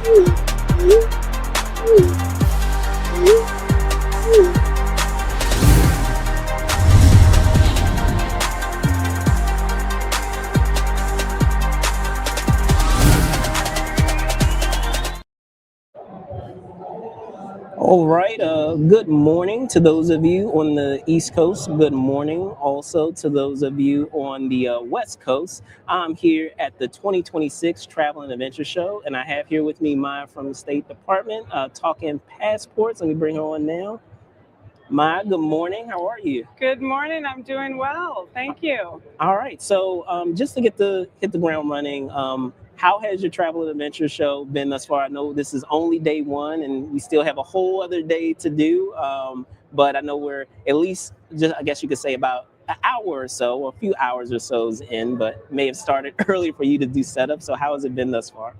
All right. Good morning to those of you on the East Coast. Good morning also to those of you on the West Coast. I'm here at the 2026 Travel and Adventure Show, and I have here with me Maya from the State Department talking passports. Let me bring her on now. Maya, good morning. How are you? Good morning. I'm doing well. Thank you. All right. So just to hit the ground running, how has your travel and adventure show been thus far? I know this is only day one, and we still have a whole other day to do. But I know we're at least, just I guess you could say about an hour or so, or a few hours or so's in, but may have started early for you to do setup. So how has it been thus far?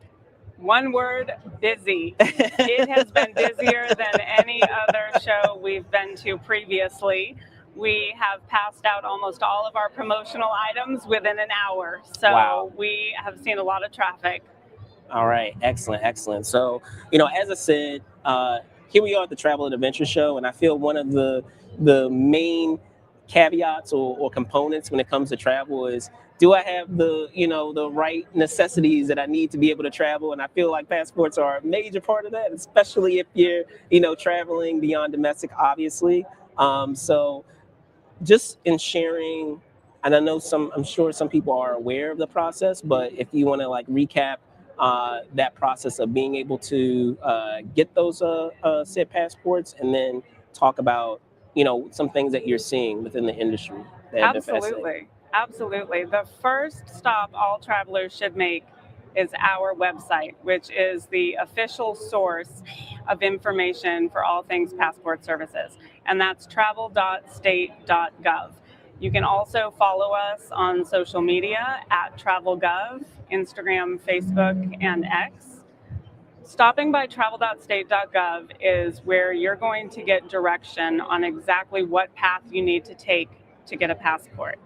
One word, busy. It has been busier than any other show we've been to previously. We have passed out almost all of our promotional items within an hour. So Wow. We have seen a lot of traffic. All right, excellent. So, as I said, here we are at the Travel and Adventure Show, and I feel one of the main caveats or components when it comes to travel is, do I have the right necessities that I need to be able to travel? And I feel like passports are a major part of that, especially if you're traveling beyond domestic, obviously. So just in sharing, and I'm sure some people are aware of the process, but if you want to like recap that process of being able to get those said passports, and then talk about some things that you're seeing within the industry that have been fascinating. Absolutely. The first stop all travelers should make is our website, which is the official source of information for all things passport services, and that's travel.state.gov. You can also follow us on social media at TravelGov, Instagram, Facebook, and X. Stopping by travel.state.gov is where you're going to get direction on exactly what path you need to take to get a passport.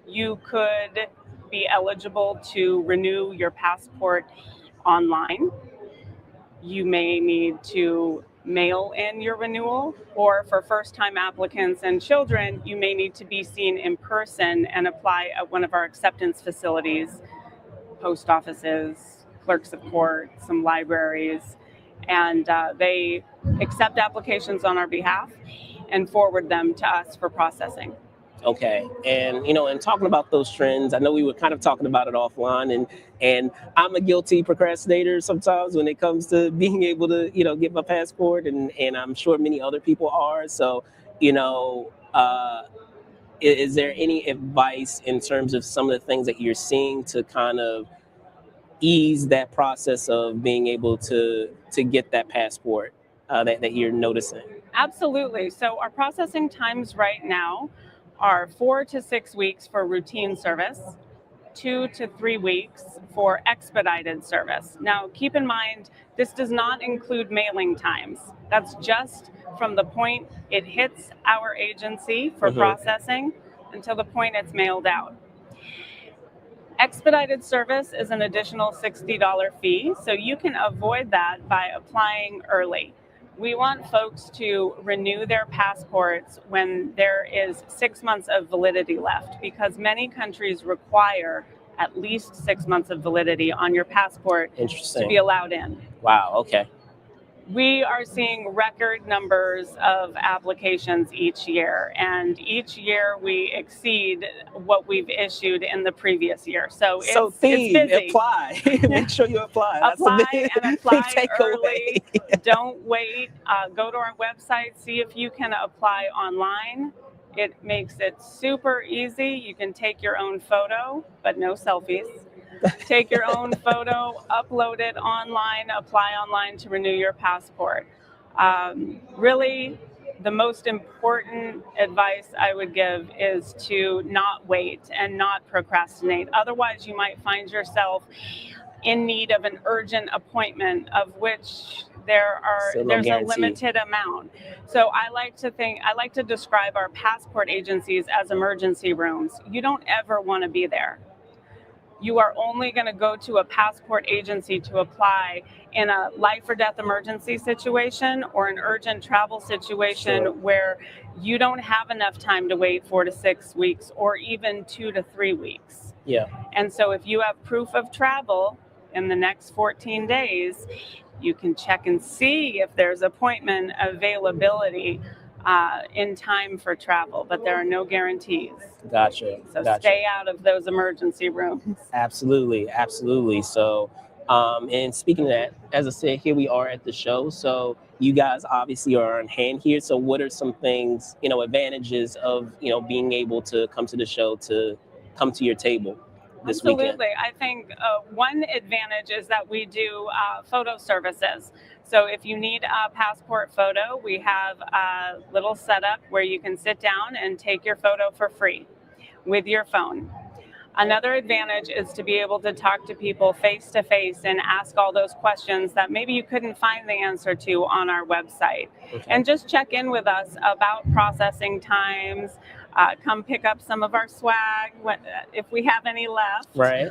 You could be eligible to renew your passport online. You may need to mail in your renewal, or for first-time applicants and children, you may need to be seen in person and apply at one of our acceptance facilities, post offices, clerks of court, some libraries, and they accept applications on our behalf and forward them to us for processing. Okay, and and talking about those trends, I know we were kind of talking about it offline, and I'm a guilty procrastinator sometimes when it comes to being able to get my passport, and I'm sure many other people are. So, is there any advice in terms of some of the things that you're seeing to kind of ease that process of being able to get that passport that you're noticing? Absolutely. So our processing times right now are 4 to 6 weeks for routine service, 2 to 3 weeks for expedited service. Now, keep in mind, this does not include mailing times. That's just from the point it hits our agency for processing until the point it's mailed out. Expedited service is an additional $60 fee, so you can avoid that by applying early. We want folks to renew their passports when there is 6 months of validity left, because many countries require at least 6 months of validity on your passport to be allowed in. Wow, okay. We are seeing record numbers of applications each year, and each year we exceed what we've issued in the previous year. So it's busy. Apply. Make sure you apply. Apply early. Don't wait. Go to our website, see if you can apply online. It makes it super easy. You can take your own photo, but no selfies. Take your own photo, upload it online, apply online to renew your passport. Really, the most important advice I would give is to not wait and not procrastinate. Otherwise, you might find yourself in need of an urgent appointment, of which there's a limited amount. So I like to describe our passport agencies as emergency rooms. You don't ever want to be there. you are only going to go to a passport agency to apply in a life or death emergency situation or an urgent travel situation Sure. where you don't have enough time to wait 4 to 6 weeks or even 2 to 3 weeks. Yeah. And so if you have proof of travel in the next 14 days, you can check and see if there's appointment availability in time for travel, but there are no guarantees. Gotcha. So Gotcha. stay out of those emergency rooms. Absolutely, absolutely. So, and speaking of that, as I said, here we are at the show. So you guys obviously are on hand here. So what are some things, advantages of, being able to come to the show, to come to your table this weekend? Absolutely. I think one advantage is that we do photo services. So if you need a passport photo, we have a little setup where you can sit down and take your photo for free with your phone. Another advantage is to be able to talk to people face to face and ask all those questions that maybe you couldn't find the answer to on our website. Okay. And just check in with us about processing times. Come pick up some of our swag if we have any left. Right.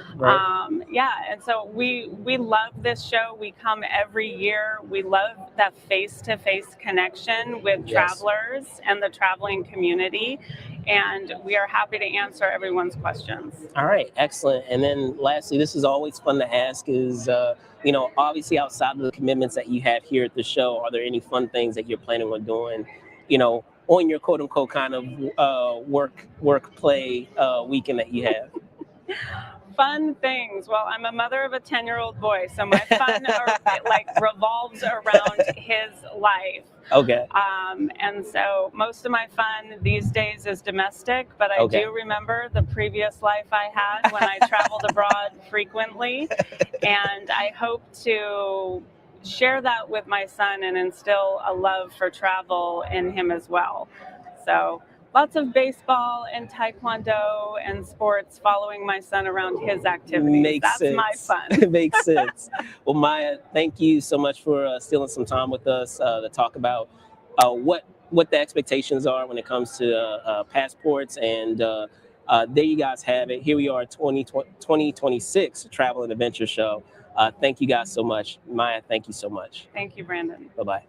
Yeah, and so we love this show. We come every year. We love that face-to-face connection with travelers and the traveling community. And we are happy to answer everyone's questions. All right, excellent. And then lastly, this is always fun to ask is, obviously outside of the commitments that you have here at the show, are there any fun things that you're planning on doing, on your quote unquote kind of work play weekend that you have? Fun things. Well, I'm a mother of a 10-year-old boy, so my fun revolves around his life. Okay. And so most of my fun these days is domestic, but I do remember the previous life I had when I traveled abroad frequently, and I hope to share that with my son and instill a love for travel in him as well. So lots of baseball and taekwondo and sports, following my son around his activities. That's my fun. Makes sense. Well, Maya, thank you so much for stealing some time with us to talk about what the expectations are when it comes to passports. And there you guys have it. Here we are, 2026 Travel and Adventure Show. Thank you guys so much. Maya, thank you so much. Thank you, Brandon. Bye-bye.